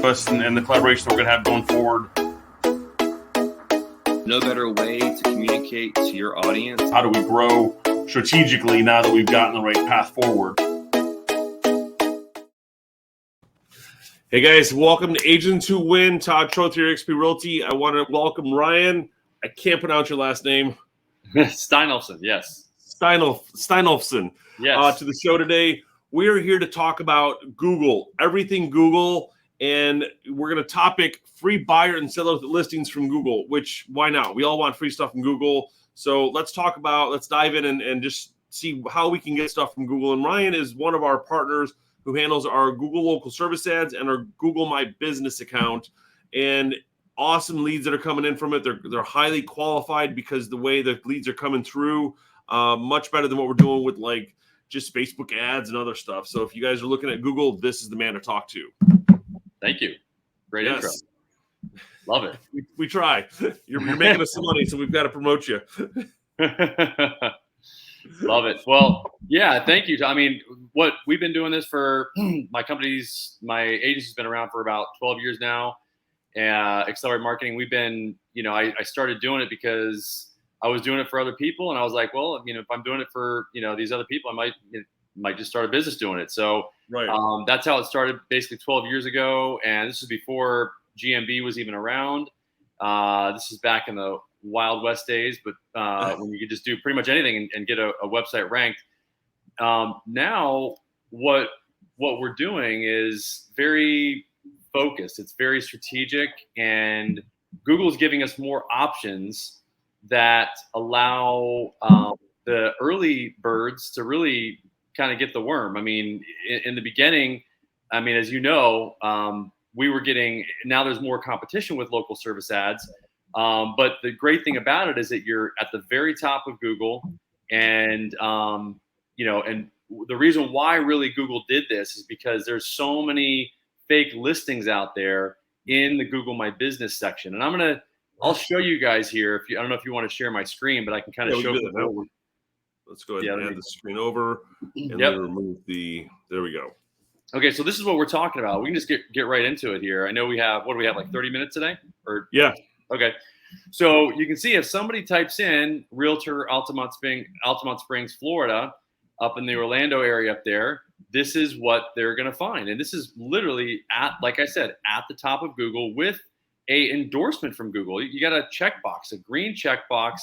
us and the collaboration we're going to have going forward. No better way to communicate to your audience. How do we grow strategically now that we've gotten the right path forward? Hey guys, welcome to Agents Who Win. Todd, Schroth here, 𝐀𝐠𝐞 Realty. I want to welcome Ryan. I can't pronounce your last name. Steinolfson, yes. Steinolfson. Yes. To the show today. We are here to talk about Google, everything Google, and we're going to topic free buyer and seller listings from Google, which why not? We all want free stuff from Google. So let's dive in and just see how we can get stuff from Google. And Ryan is one of our partners who handles our Google local service ads and our Google My Business account, and awesome leads that are coming in from it. They're highly qualified because the way the leads are coming through, much better than what we're doing with like just Facebook ads and other stuff. So if you guys are looking at Google, this is the man to talk to. Thank you. Great intro. Love it. We try. You're making us some money, so we've got to promote you. Love it. Well, yeah, thank you. I mean, what we've been doing this for my agency's been around for about 12 years now. Accelerate Marketing. We've been, I started doing it because I was doing it for other people, and I was like, well, if I'm doing it for, these other people, I might just start a business doing it. So right. That's how it started basically 12 years ago. And this is before GMB was even around. This is back in the Wild West days, but when you could just do pretty much anything and get a website ranked. Now what we're doing is very focused. It's very strategic, and Google's giving us more options that allow the early birds to really kind of get the worm. I mean, in the beginning, as you know, we were getting, now there's more competition with local service ads. But the great thing about it is that you're at the very top of Google, and and the reason why really Google did this is because there's so many fake listings out there in the Google My Business section. And I'll show you guys here. I don't know if you want to share my screen, but I can kind of show you. Let's go ahead and add the screen over and then remove there we go. Okay, so this is what we're talking about. We can just get right into it here. I know we have, like 30 minutes today? Yeah. Okay. So you can see if somebody types in Realtor Altamont Springs, Florida, up in the Orlando area up there, this is what they're going to find. And this is literally like I said, at the top of Google with a endorsement from Google. You got a checkbox, a green checkbox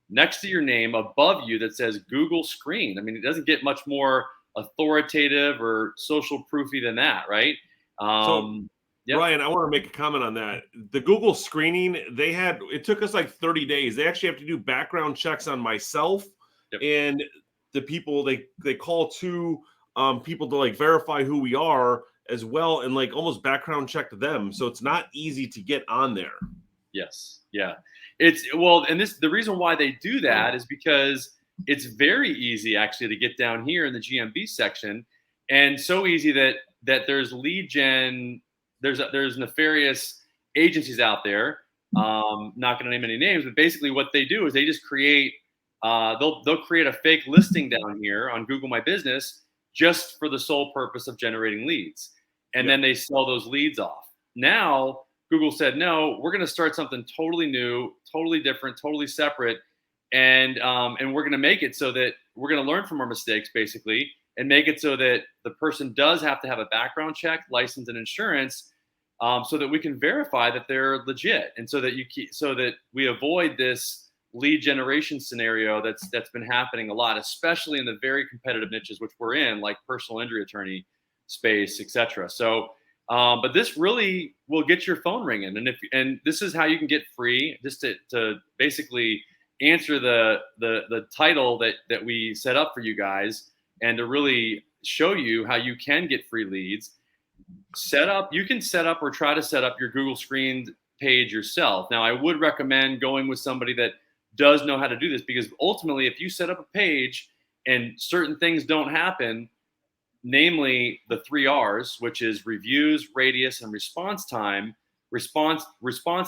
next to your name above you that says Google Screen. I mean, it doesn't get much more authoritative or social proofy than that, right? Yep. Ryan, I want to make a comment on that. The Google screening, it took us like 30 days. They actually have to do background checks on myself and the people they call two people to like verify who we are as well, and like almost background check them. So it's not easy to get on there. Yes. Yeah. And the reason why they do that is because it's very easy actually to get down here in the GMB section, and so easy that there's lead gen. There's nefarious agencies out there. Not going to name any names, but basically what they do is they just create. They'll create a fake listing down here on Google My Business just for the sole purpose of generating leads, and then they sell those leads off. Now Google said, no, we're going to start something totally new, totally different, totally separate, and we're going to make it so that we're going to learn from our mistakes basically, and make it so that the person does have to have a background check, license, and insurance, so that we can verify that they're legit, and so that we avoid this lead generation scenario that's been happening a lot, especially in the very competitive niches which we're in, like personal injury attorney space, etc. So, but this really will get your phone ringing, and this is how you can get free, just to basically answer the title that we set up for you guys, and to really show you how you can get free leads. You can set up or try to set up your Google Screen page yourself. Now, I would recommend going with somebody that does know how to do this, because ultimately, if you set up a page and certain things don't happen, namely the 3 R's, which is reviews, radius, and response time, response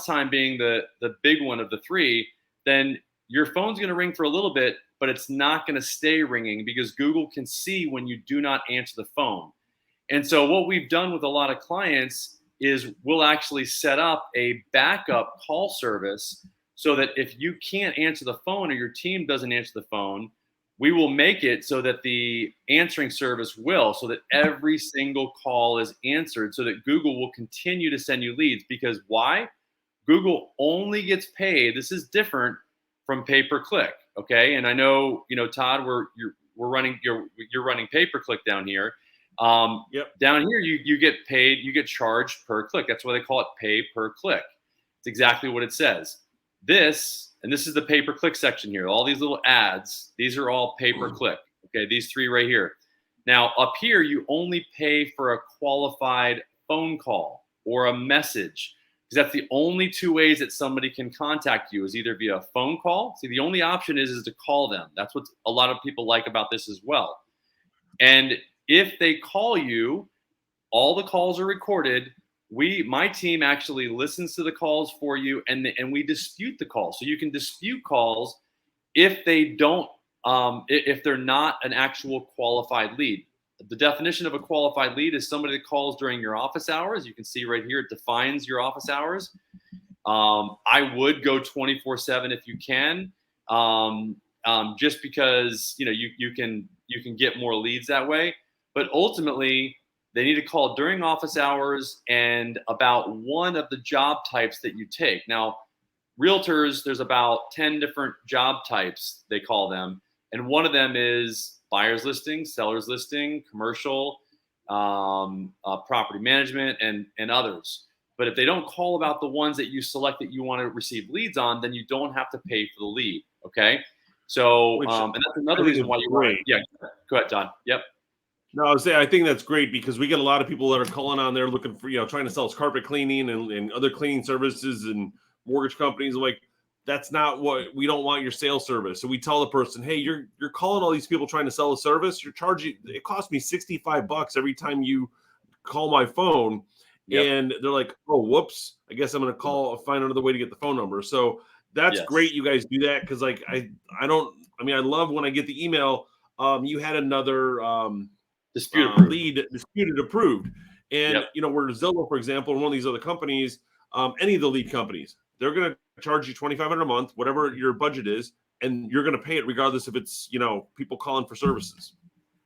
time being the big one of the three, then your phone's going to ring for a little bit, but it's not going to stay ringing, because Google can see when you do not answer the phone. And so what we've done with a lot of clients is we'll actually set up a backup call service so that if you can't answer the phone or your team doesn't answer the phone, we will make it so that the answering service will, so that every single call is answered, so that Google will continue to send you leads. Because why? Google only gets paid. This is different from pay-per-click. Okay, and I know, Todd, you're running pay-per-click down here. Yep. Down here, you get paid, you get charged per click. That's why they call it pay-per-click. It's exactly what it says. This is the pay-per-click section here. All these little ads, these are all pay-per-click. Okay, these three right here. Now, up here, you only pay for a qualified phone call or a message, because that's the only two ways that somebody can contact you, is either via a phone call. See, the only option is to call them. That's what a lot of people like about this as well. And if they call you, all the calls are recorded. My team actually listens to the calls for you, and we dispute the calls. So you can dispute calls if they don't, if they're not an actual qualified lead. The definition of a qualified lead is somebody that calls during your office hours. You can see right here, it defines your office hours. I would go 24/7 if you can, just because you can get more leads that way. But ultimately, they need to call during office hours and about one of the job types that you take. Now, realtors, there's about 10 different job types, they call them. And one of them is buyer's listing, seller's listing, commercial, property management, and others. But if they don't call about the ones that you select that you want to receive leads on, then you don't have to pay for the lead. Okay. So, and that's another reason why you want. Yeah. Go ahead, Todd. Yep. No, I was saying, I think that's great, because we get a lot of people that are calling on there looking for, trying to sell us carpet cleaning and other cleaning services and mortgage companies. Like, that's not what we don't want your sales service. So we tell the person, hey, you're calling all these people trying to sell a service. You're charging, it costs me $65 every time you call my phone. Yep. And they're like, oh, whoops, I guess I'm going to find another way to get the phone number. So that's great. You guys do that. Cause like, I love when I get the email, you had another, lead disputed approved. And where Zillow, for example, and one of these other companies, any of the lead companies, they're going to charge you $2,500 a month, whatever your budget is, and you're going to pay it regardless if it's people calling for services.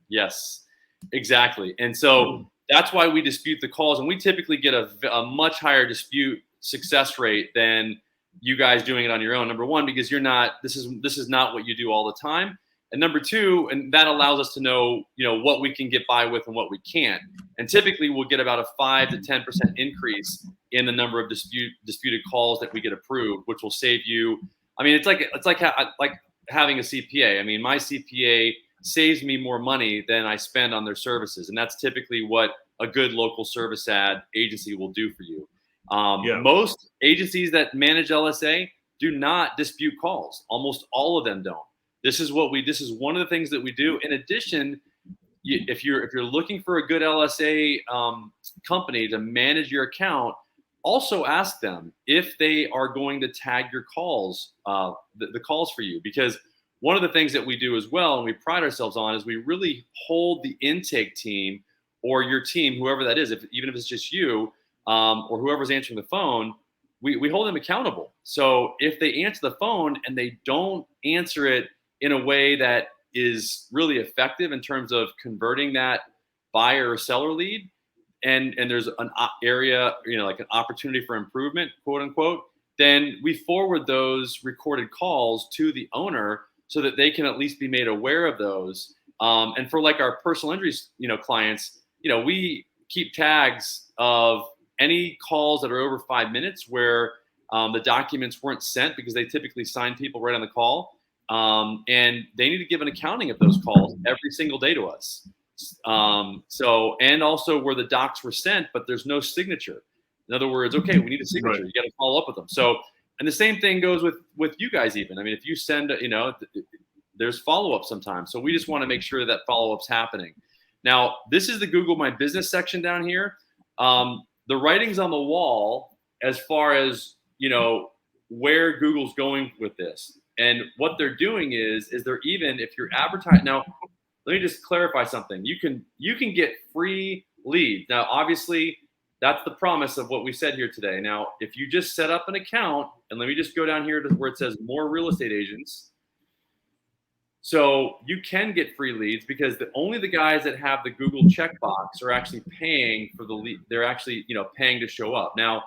Yes, exactly. And so that's why we dispute the calls, and we typically get a much higher dispute success rate than you guys doing it on your own. Number one, because this is not what you do all the time. And number two, and that allows us to know, what we can get by with and what we can't. And typically we'll get about a 5 to 10% increase in the number of disputed calls that we get approved, which will save you. I mean, it's like having a CPA. I mean, my CPA saves me more money than I spend on their services. And that's typically what a good local service ad agency will do for you. Most agencies that manage LSA do not dispute calls. Almost all of them don't. This is one of the things that we do. In addition, if you're looking for a good LSA company to manage your account, also ask them if they are going to tag your calls, the calls for you. Because one of the things that we do as well, and we pride ourselves on, is we really hold the intake team or your team, whoever that is, even if it's just you or whoever's answering the phone, we hold them accountable. So if they answer the phone and they don't answer it in a way that is really effective in terms of converting that buyer or seller lead, and there's an area, like an opportunity for improvement, quote unquote, then we forward those recorded calls to the owner so that they can at least be made aware of those. And for like our personal injuries, clients, we keep tags of any calls that are over 5 minutes where the documents weren't sent, because they typically sign people right on the call. And they need to give an accounting of those calls every single day to us. And also where the docs were sent, but there's no signature. In other words, okay, we need a signature. Right. You got to follow up with them. So, and the same thing goes with you guys even. I mean, if you send, there's follow-up sometimes. So we just want to make sure that follow-up's happening. Now, this is the Google My Business section down here. The writing's on the wall as far as, where Google's going with this. And what they're doing is they're even, if you're advertising, now, let me just clarify something. You can get free leads. Now, obviously, that's the promise of what we said here today. Now, if you just set up an account, and let me just go down here to where it says more real estate agents. So you can get free leads because only the guys that have the Google checkbox are actually paying for the lead. They're actually, paying to show up. Now,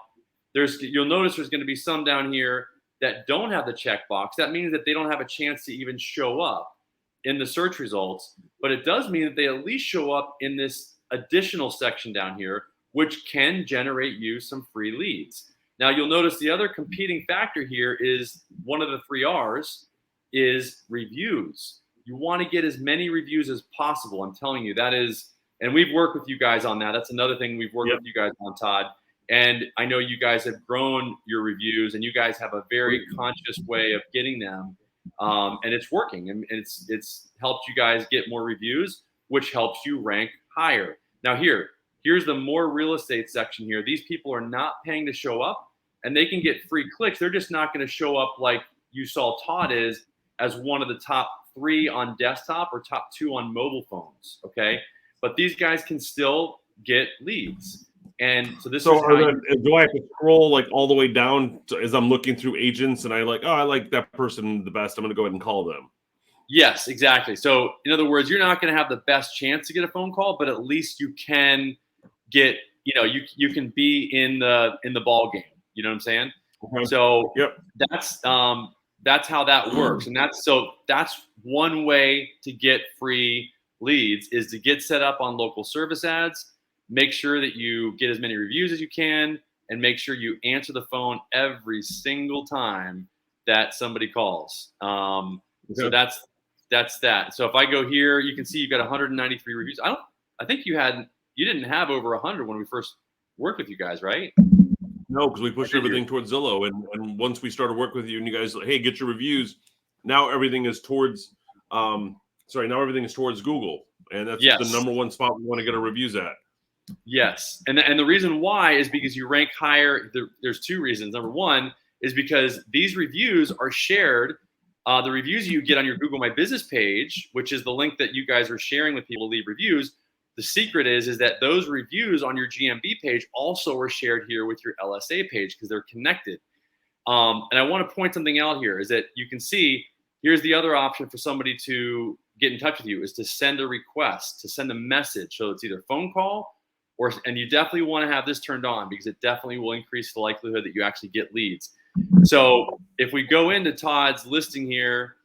you'll notice there's going to be some down here that don't have the checkbox. That means that they don't have a chance to even show up in the search results, but it does mean that they at least show up in this additional section down here, which can generate you some free leads. Now, you'll notice the other competing factor here is one of the 3 R's is reviews. You want to get as many reviews as possible. I'm telling you, that is, and we've worked with you guys on that. That's another thing we've worked with you guys on, Todd. And I know you guys have grown your reviews, and you guys have a very conscious way of getting them. And it's working, and it's helped you guys get more reviews, which helps you rank higher. Now here's the more real estate section here. These people are not paying to show up, and they can get free clicks. They're just not going to show up like you saw Todd is as one of the top 3 on desktop or top 2 on mobile phones. Okay, but these guys can still get leads. And so this do I have to scroll like all the way down as I'm looking through agents and I like that person the best, I'm going to go ahead and call them? Yes, exactly. So in other words, you're not going to have the best chance to get a phone call, but at least you can get, you can be in the ball game. You know what I'm saying? Okay. So that's how that works. And that's one way to get free leads, is to get set up on local service ads. Make sure that you get as many reviews as you can, and make sure you answer the phone every single time that somebody calls. So that's that. So if I go here, you can see you've got 193 reviews. I think you didn't have over 100 when we first worked with you guys, right? No, because we pushed everything towards Zillow, and once we started working with you, and you guys, hey, get your reviews. Now everything is towards everything is towards Google, and that's the number 1 spot we want to get our reviews at. Yes, and the reason why is because you rank higher. There's 2 reasons. Number 1 is because these reviews are shared. The reviews you get on your Google My Business page, which is the link that you guys are sharing with people to leave reviews. The secret is that those reviews on your GMB page also are shared here with your LSA page because they're connected. And I want to point something out here is that you can see here's the other option for somebody to get in touch with you, is to send a request, to send a message. So it's either phone call and you definitely want to have this turned on because it definitely will increase the likelihood that you actually get leads. So if we go into Todd's listing here,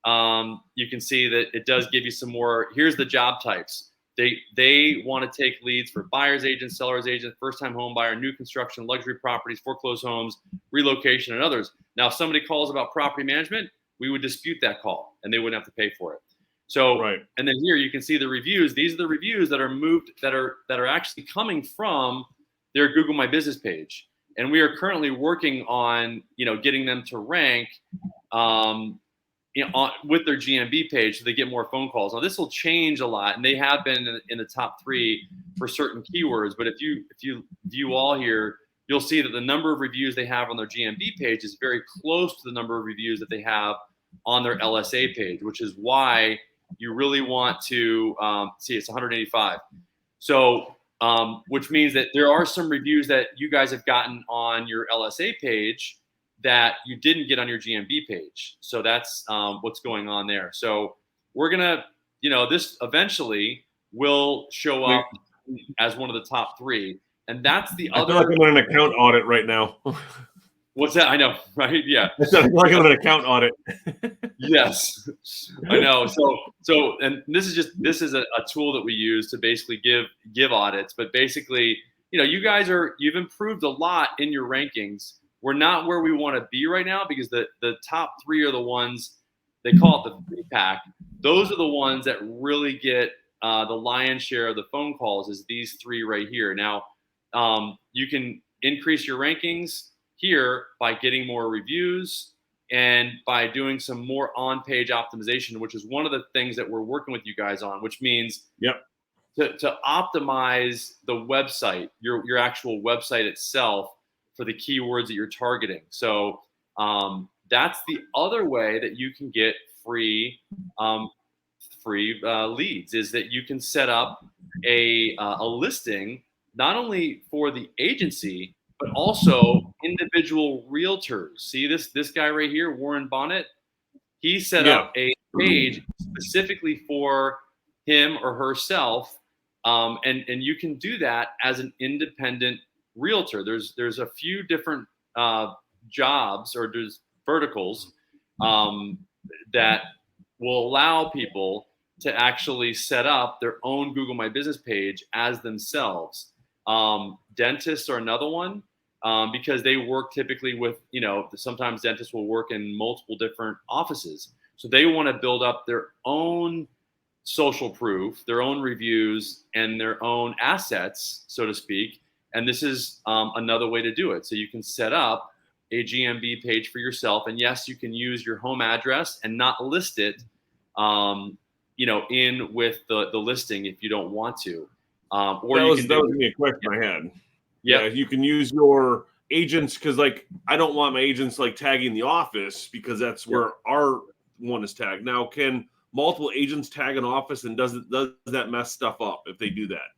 you can see that it does give you some more. Here's the job types. They want to take leads for buyer's agent, seller's agent, first-time home buyer, new construction, luxury properties, foreclosed homes, relocation, and others. Now, if somebody calls about property management, we would dispute that call, and they wouldn't have to pay for it. So, and then here you can see the reviews. These are the reviews that are moved, that are actually coming from their Google My Business page, and we are currently working on getting them to rank with their GMB page so they get more phone calls. Now this will change a lot, and they have been in the top 3 for certain keywords. But if you view all here, you'll see that the number of reviews they have on their GMB page is very close to the number of reviews that they have on their LSA page, which is why you really want to see it's 185. So which means that there are some reviews that you guys have gotten on your LSA page that you didn't get on your GMB page. So that's what's going on there. So we're gonna, this eventually will show up as one of the top 3, and that's the other. I feel like I'm in an account audit right now. What's that? I know, right? Yeah. I feel like I'm in an account audit. Yes, I know. So, and this is a tool that we use to basically give audits. But basically, you've improved a lot in your rankings. We're not where we want to be right now because the top 3 are the ones, they call it the 3-pack. Those are the ones that really get the lion's share of the phone calls, is these 3 right here. Now, you can increase your rankings here by getting more reviews and by doing some more on-page optimization, which is one of the things that we're working with you guys on, which means to optimize the website, your actual website itself, for the keywords that you're targeting. So that's the other way that you can get free leads, is that you can set up a listing not only for the agency, but also individual realtors. See this guy right here, Warren Bonnet. He set up a page specifically for him or herself, and you can do that as an independent realtor. There's a few different jobs or there's verticals that will allow people to actually set up their own Google My Business page as themselves. Dentists are another one, because they work typically with, sometimes dentists will work in multiple different offices. So they want to build up their own social proof, their own reviews, and their own assets, so to speak. And this is another way to do it. So you can set up a GMB page for yourself. And yes, you can use your home address and not list it, in with the listing if you don't want to. Or that was a question I had. Yeah, you can use your agents, because I don't want my agents tagging the office, because that's where our one is tagged. Now, can multiple agents tag an office, and does that mess stuff up if they do that?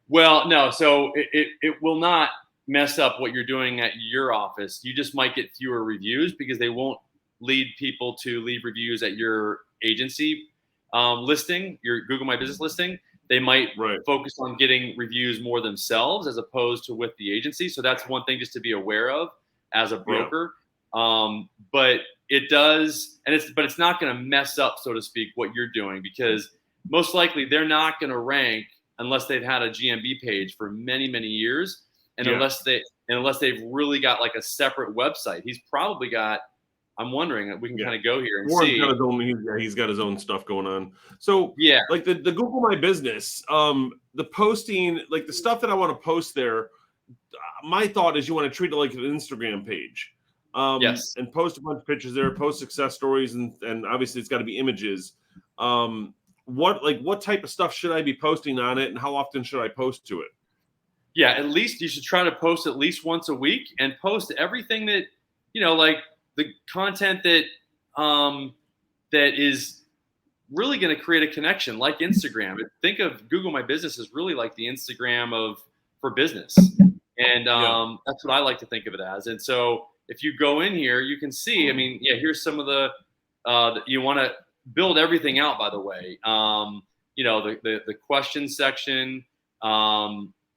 Well, no. So it will not mess up what you're doing at your office. You just might get fewer reviews because they won't lead people to leave reviews at your agency listing, your Google My Business listing. They might focus on getting reviews more themselves as opposed to with the agency. So that's one thing just to be aware of as a broker. But it does, but it's not going to mess up, so to speak, what you're doing, because most likely they're not going to rank unless they've had a GMB page for many, many years. And unless they've really got a separate website. He's probably got, I'm wondering, we can kind of go here and Warren's see. Got his own, he's got his own stuff going on. So the Google My Business, the posting, the stuff that I want to post there, my thought is you want to treat it like an Instagram page. And post a bunch of pictures there, post success stories, and obviously it's got to be images. What type of stuff should I be posting on it, and how often should I post to it? Yeah, at least you should try to post at least once a week, and post everything that, the content that that is really going to create a connection, like Instagram. Think of Google My Business as really like the Instagram for business. And that's what I like to think of it as. And so if you go in here, you can see, here's some of the, you want to build everything out, by the way. The question section,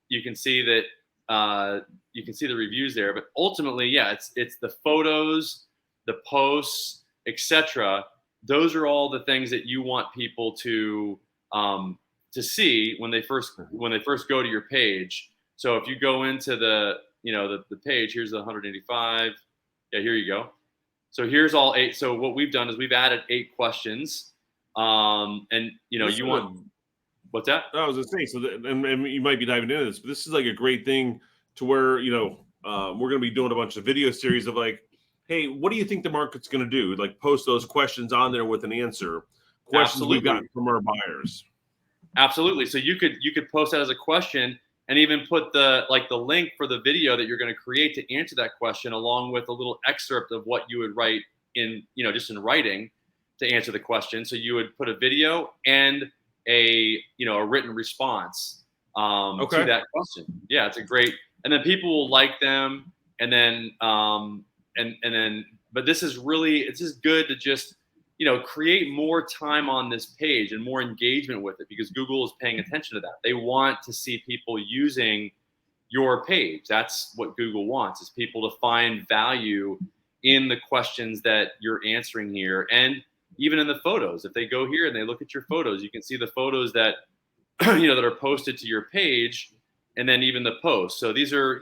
you can see that, you can see the reviews there, but ultimately, it's the photos, the posts, etc. Those are all the things that you want people to see when they first go to your page. So if you go into the page, here's the 185. Yeah, here you go. So here's all 8. So what we've done is we've added 8 questions. And you want, what's that? I was gonna say, so and you might be diving into this, but this is a great thing to where we're gonna be doing a bunch of video series of hey, what do you think the market's gonna do? Post those questions on there with an answer. Questions we've gotten from our buyers. Absolutely. So you could post that as a question, and even put the link for the video that you're going to create to answer that question, along with a little excerpt of what you would write in, just in writing to answer the question. So you would put a video and a written response to that question. Yeah, it's a great, and then people will like them, and then but this is really, it's just good to just create more time on this page and more engagement with it, because Google is paying attention to that. They want to see people using your page. That's what Google wants, is people to find value in the questions that you're answering here. And even in the photos, if they go here and they look at your photos, you can see the photos that, that are posted to your page, and then even the posts. So these are,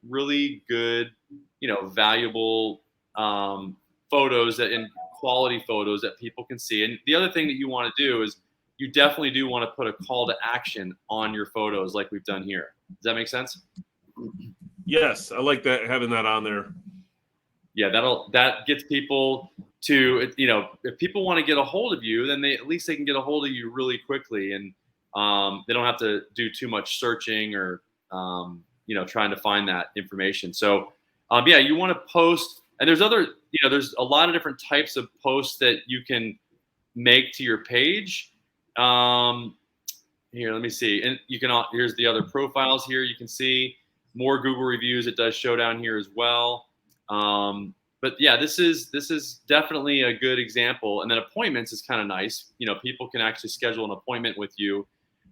really good, valuable photos and quality photos that people can see. And the other thing that you want to do is you definitely do want to put a call to action on your photos, like we've done here. Does that make sense? Yes, I like that, having that on there. Yeah, that gets people to, if people want to get a hold of you, then at least they can get a hold of you really quickly, and they don't have to do too much searching or trying to find that information. So you want to post. And there's there's a lot of different types of posts that you can make to your page. here, let me see. And you can, here's the other profiles here. You can see more Google reviews. It does show down here as well. But yeah, this is definitely a good example. And then appointments is kind of nice. You know, people can actually schedule an appointment with you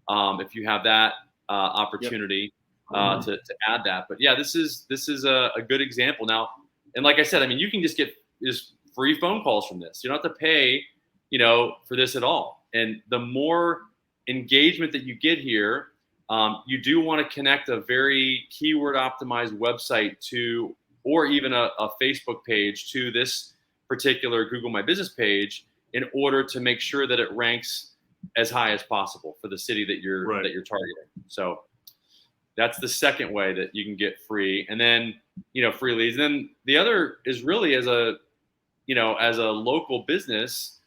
if you have that opportunity to add that. But yeah, this is a good example now. And like I said, I mean, you can just get free phone calls from this. You don't have to pay, you know, for this at all. And the more engagement that you get here, you do want to connect a very keyword optimized website to, or even a Facebook page to this particular Google My Business page in order to make sure that it ranks as high as possible for the city that you're targeting. So that's the second way that you can get free, and then, you know, free leads. And then the other is really as a local business,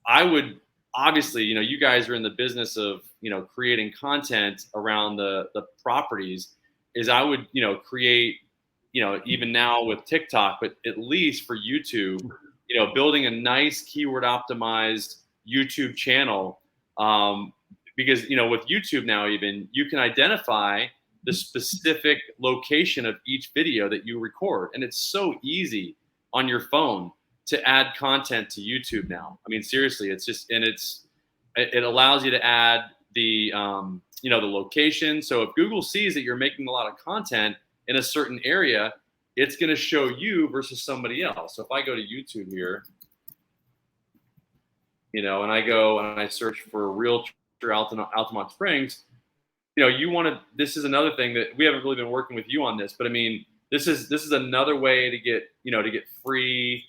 I would obviously, you know, you guys are in the business of, you know, creating content around the properties, is I would, you know, create, you know, even now with TikTok, but at least for YouTube, you know, building a nice keyword optimized YouTube channel. Because, you know, with YouTube now, even you can identify the specific location of each video that you record. And it's so easy on your phone to add content to YouTube now. I mean, seriously, it's just, and it allows you to add the, you know, the location. So if Google sees that you're making a lot of content in a certain area, it's going to show you versus somebody else. So if I go to YouTube here, you know, and I go and I search for Realtor Altamont Springs, you know, you want to, this is another thing that we haven't really been working with you on this, but I mean, this is another way to get, you know, to get free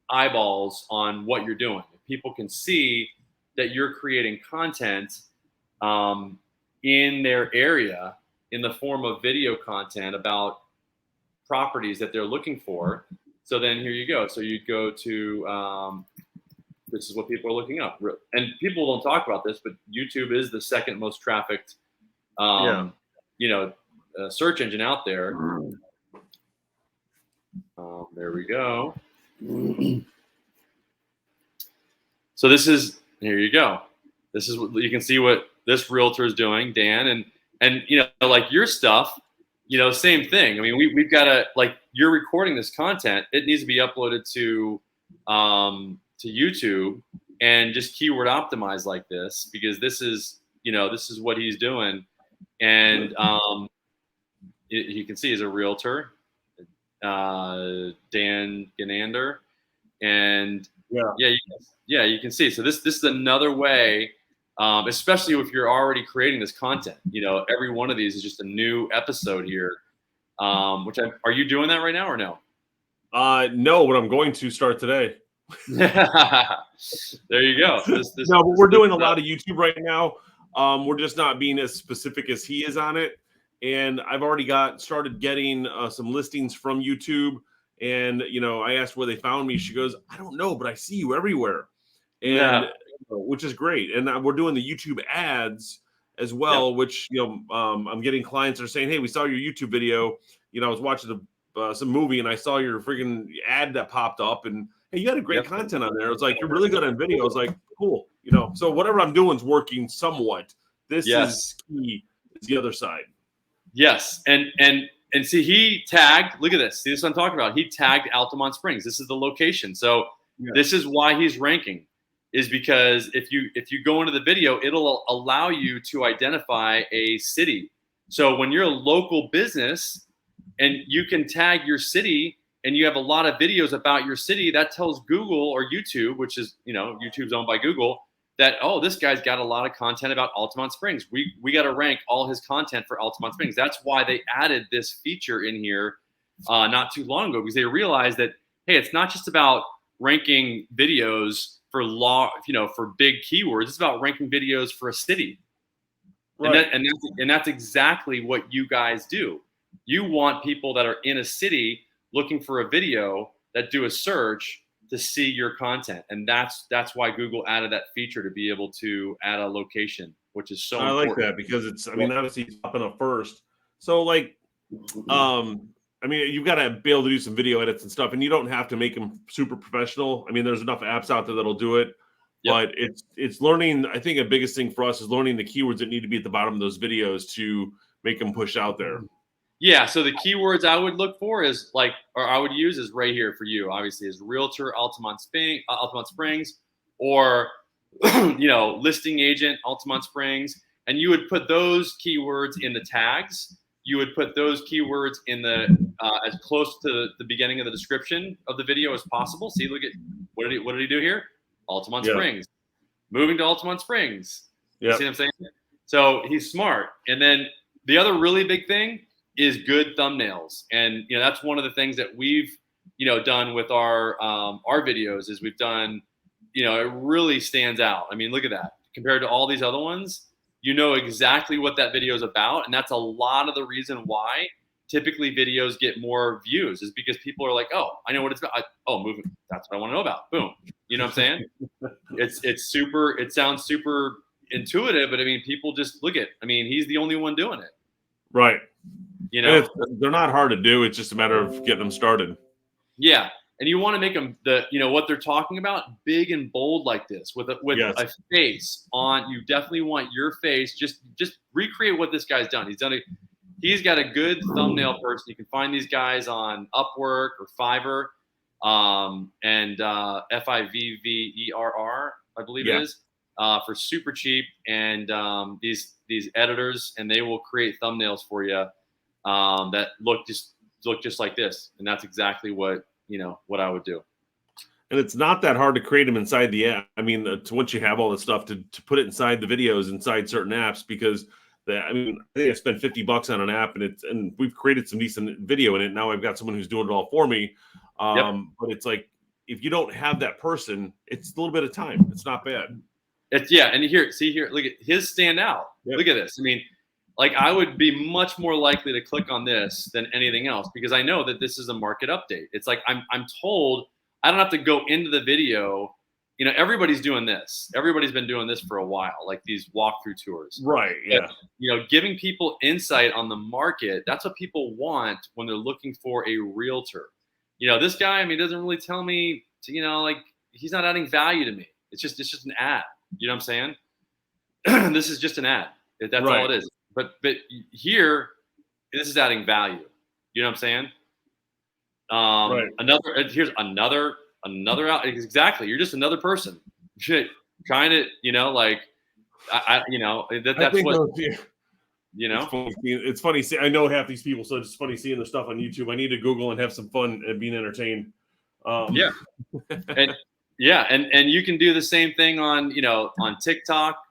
eyeballs on what you're doing. People can see that you're creating content in their area in the form of video content about properties that they're looking for. So then here you go. So you go to, this is what people are looking up. And people don't talk about this, but YouTube is the second most trafficked, you know, search engine out there. There we go. So this is, here you go. This is what you can see what this realtor is doing, Dan, and you know, like your stuff, you know, same thing. I mean, we've got to, like, you're recording this content. It needs to be uploaded to YouTube and just keyword optimize like this, because this is, you know, this is what he's doing. And you can see he's a realtor, Dan Ganander, and you can see. So this is another way, especially if you're already creating this content. You know, every one of these is just a new episode here. Are you doing that right now or no? No, but I'm going to start today. There you go. No, but we're doing a lot of YouTube right now. We're just not being as specific as he is on it. And I've already started getting some listings from YouTube. And, you know, I asked where they found me. She goes, I don't know, but I see you everywhere. And which is great. And we're doing the YouTube ads as well, which, you know, I'm getting clients that are saying, hey, we saw your YouTube video. You know, I was watching some movie and I saw your freaking ad that popped up, and hey, you got a great content on there. It's like, you're really good on video. It's like, cool. You know, so whatever I'm doing is working somewhat. This is key. Is the other side. Yes. And see, he tagged, look at this. See, this is what I'm talking about. He tagged Altamont Springs. This is the location. So this is why he's ranking, is because if you go into the video, it'll allow you to identify a city. So when you're a local business and you can tag your city and you have a lot of videos about your city, that tells Google or YouTube, which is, you know, YouTube's owned by Google, that, oh, this guy's got a lot of content about Altamont Springs. We got to rank all his content for Altamont Springs. That's why they added this feature in here not too long ago, because they realized that, hey, it's not just about ranking videos for for big keywords. It's about ranking videos for a city. Right. And that's exactly what you guys do. You want people that are in a city looking for a video that do a search to see your content. And that's why Google added that feature, to be able to add a location, which is so important. I like that, because it's, I mean, obviously it's popping up first. So like, I mean, you've got to be able to do some video edits and stuff, and you don't have to make them super professional. I mean, there's enough apps out there that'll do it. But it's learning. I think the biggest thing for us is learning the keywords that need to be at the bottom of those videos to make them push out there. Yeah. So the keywords I would look for is or I would use is right here for you. Obviously, is realtor Altamont Springs, or listing agent Altamont Springs, and you would put those keywords in the tags. You would put those keywords in the as close to the beginning of the description of the video as possible. See, look at what did he do here? Altamont Springs, moving to Altamont Springs. You see what I'm saying? So he's smart. And then the other really big thing is good thumbnails. And that's one of the things that we've done with our videos is we've done, it really stands out. I mean, look at that. Compared to all these other ones, you know exactly what that video is about. And that's a lot of the reason why typically videos get more views, is because people are like, oh, I know what it's about. Moving. That's what I want to know about. Boom. You know what I'm saying? It sounds super intuitive, but I mean, people just look at, he's the only one doing it. Right. They're not hard to do. It's just a matter of getting them started. Yeah. And you want to make them what they're talking about big and bold like this with a face on. You definitely want your face. Just recreate what this guy's done. He's got a good thumbnail person. You can find these guys on Upwork or Fiverr, and Fiverr, I believe it is, for super cheap. And these editors, and they will create thumbnails for you that look just like this. And that's exactly what I would do. And it's not that hard to create them inside the app. Once you have all this stuff to put it inside the videos inside certain apps, because I think I spent $50 on an app, and we've created some decent video in it. Now I've got someone who's doing it all for me. But it's like, if you don't have that person, it's a little bit of time. It's not bad. And here, look at his stand out. Yep. Look at this. I would be much more likely to click on this than anything else, because I know that this is a market update. It's like I'm told I don't have to go into the video. Everybody's doing this. Everybody's been doing this for a while, like these walkthrough tours. Right. Yeah. And, giving people insight on the market, that's what people want when they're looking for a realtor. This guy, doesn't really tell me he's not adding value to me. It's just an ad. You know what I'm saying? This is just an ad. That's all it is. But here, this is adding value. You know what I'm saying? Here's another out. Exactly. You're just another person. Trying to, that's what. It's funny. I know half these people, so it's funny seeing the stuff on YouTube. I need to Google and have some fun and being entertained. And you can do the same thing on TikTok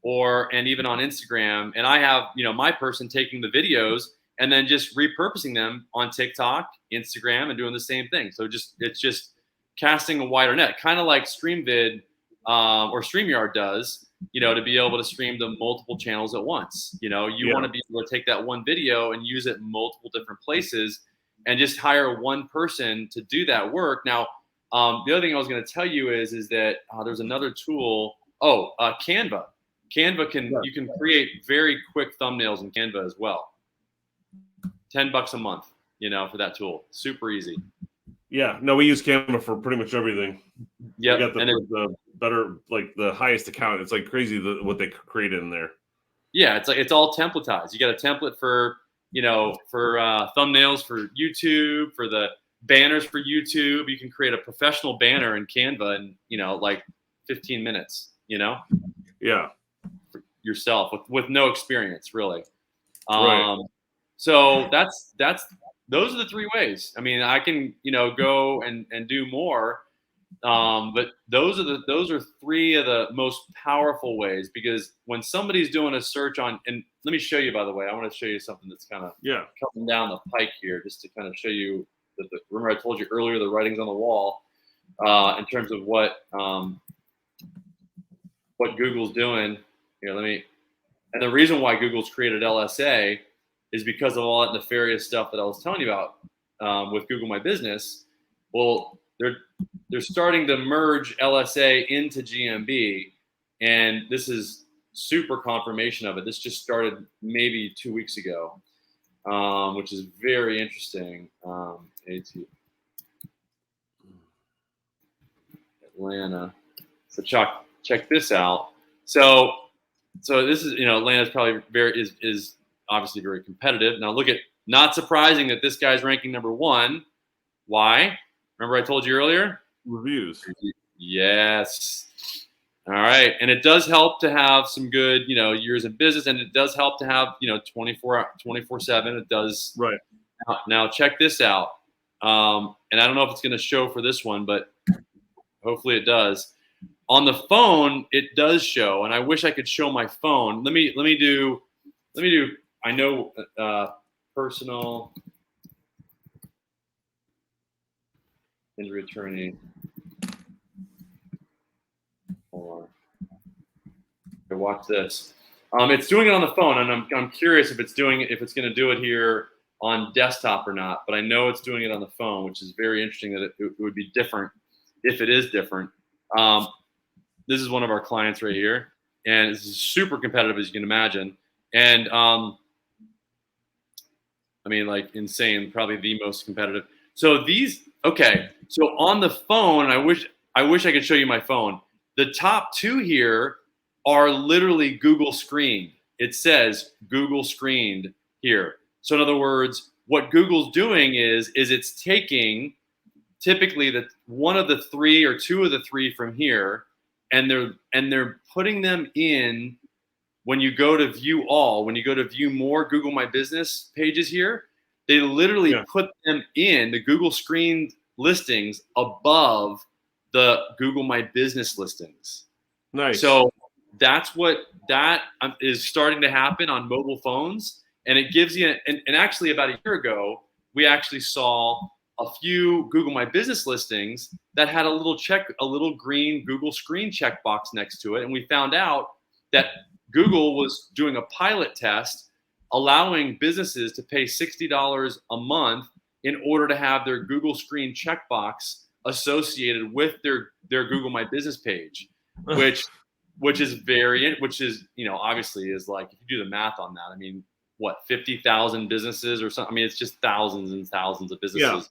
and even on Instagram. And I have my person taking the videos and then just repurposing them on TikTok, Instagram, and doing the same thing. So it's just casting a wider net, kind of like StreamVid or StreamYard does, to be able to stream to multiple channels at once. You want to be able to take that one video and use it in multiple different places and just hire one person to do that work. Now, the other thing I was going to tell you is that there's another tool. Canva. Canva you can create very quick thumbnails in Canva as well. $10 a month, for that tool. Super easy. Yeah, no, we use Canva for pretty much everything. Yeah, we got the better, the highest account. It's like crazy what they created in there. Yeah, it's all templatized. You got a template for thumbnails for YouTube, for the banners for YouTube. You can create a professional banner in Canva in 15 minutes. Yeah, for yourself with no experience really. Right. So those are the three ways. I can, go and do more. But those are three of the most powerful ways, because when somebody's doing a search on, and let me show you, by the way, I want to show you something that's kind of coming down the pike here, just to kind of show you remember I told you earlier, the writing's on the wall, in terms of what Google's doing here. And the reason why Google's created LSA is because of all that nefarious stuff that I was telling you about with Google My Business. Well, they're starting to merge LSA into GMB, and this is super confirmation of it. This just started maybe 2 weeks ago, which is very interesting. Atlanta. So check this out. So this is, Atlanta's probably is obviously very competitive. Now look at, not surprising that this guy's ranking #1. Why? Remember I told you earlier? Reviews. Yes. All right. And it does help to have some good, years in business, and it does help to have, 24/7. It does. Right. Now check this out. And I don't know if it's going to show for this one, but hopefully it does. On the phone, it does show, and I wish I could show my phone. Let me do. I know personal injury attorney. Hold on. Okay, watch this. It's doing it on the phone, and I'm curious if it's going to do it here on desktop or not. But I know it's doing it on the phone, which is very interesting. That it would be different if it is different. This is one of our clients right here, and it's super competitive, as you can imagine. And I mean, like insane, probably the most competitive. So so on the phone, I wish I could show you my phone. The top 2 here are literally Google screened. It says Google screened here. So in other words, what Google's doing is it's taking typically one of the 3 or 2 of the 3 from here, and they're putting them in. When you go to view all, when you go to view more Google My Business pages here, they literally put them in the Google screened listings above the Google My Business listings. Nice. So that is starting to happen on mobile phones, and it gives you. And actually, about a year ago, we actually saw a few Google My Business listings that had a little green Google screen checkbox next to it, and we found out that Google was doing a pilot test, allowing businesses to pay $60 a month in order to have their Google screen checkbox associated with their Google My Business page, which is obviously is like, if you do the math on that, I mean, what, 50,000 businesses or something? I mean, it's just thousands and thousands of businesses.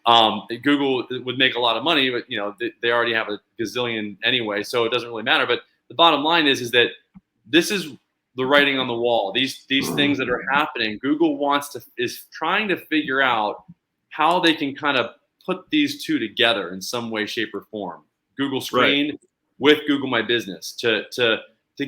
Yeah. Google would make a lot of money, but they already have a gazillion anyway, so it doesn't really matter. But the bottom line is that this is the writing on the wall. These things that are happening, Google is trying to figure out how they can kind of put these 2 together in some way, shape, or form. Google Screen with Google My Business to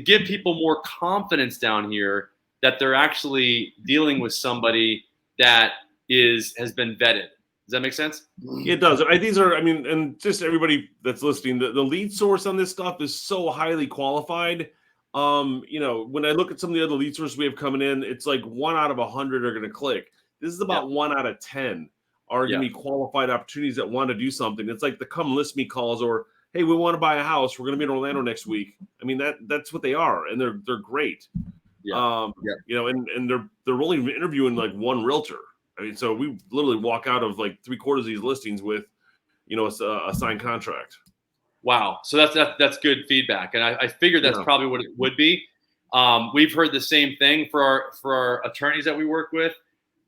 give people more confidence down here that they're actually dealing with somebody that has been vetted. Does that make sense? It does. And just everybody that's listening, the lead source on this stuff is so highly qualified. When I look at some of the other lead sources we have coming in, it's like 1 out of 100 are going to click. This is about 1 out of 10 are going to be qualified opportunities that want to do something. It's like the come list me calls, or, hey, we want to buy a house. We're going to be in Orlando next week. I mean, that's what they are. And they're great. And they're only interviewing like 1 realtor. I mean, so we literally walk out of like 3/4 of these listings with, a signed contract. Wow. So that's good feedback. And I figured that's probably what it would be. We've heard the same thing for our attorneys that we work with.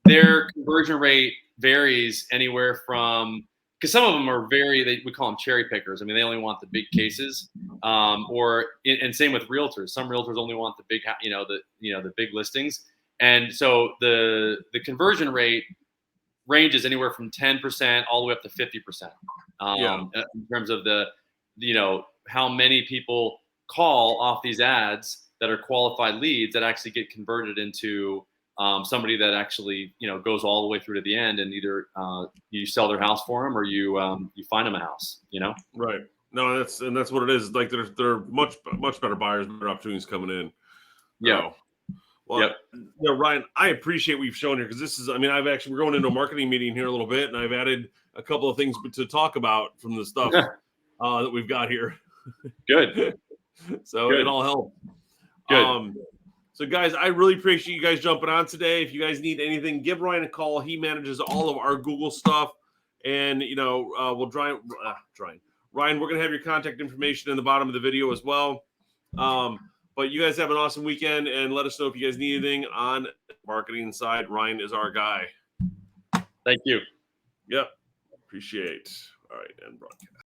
Their conversion rate varies anywhere from, because some of them are we call them cherry pickers. I mean, they only want the big cases, and same with realtors. Some realtors only want the big, the big listings. And so the conversion rate ranges anywhere from 10% all the way up to 50%. In terms of how many people call off these ads that are qualified leads that actually get converted into somebody that actually goes all the way through to the end, and either you sell their house for them or you find them a house. Right. No, that's what it is. Like they're much better buyers, better opportunities coming in. Yeah. Well, Ryan, I appreciate what you've shown here, because this is, we're going into a marketing meeting here a little bit, and I've added a couple of things to talk about from the stuff that we've got here. Good. So it all helped. Good. So guys, I really appreciate you guys jumping on today. If you guys need anything, give Ryan a call. He manages all of our Google stuff, and we'll Ryan, we're gonna have your contact information in the bottom of the video as well. But you guys have an awesome weekend, and let us know if you guys need anything on marketing side. Ryan is our guy. Thank you. Yep. Appreciate. All right, and broadcast.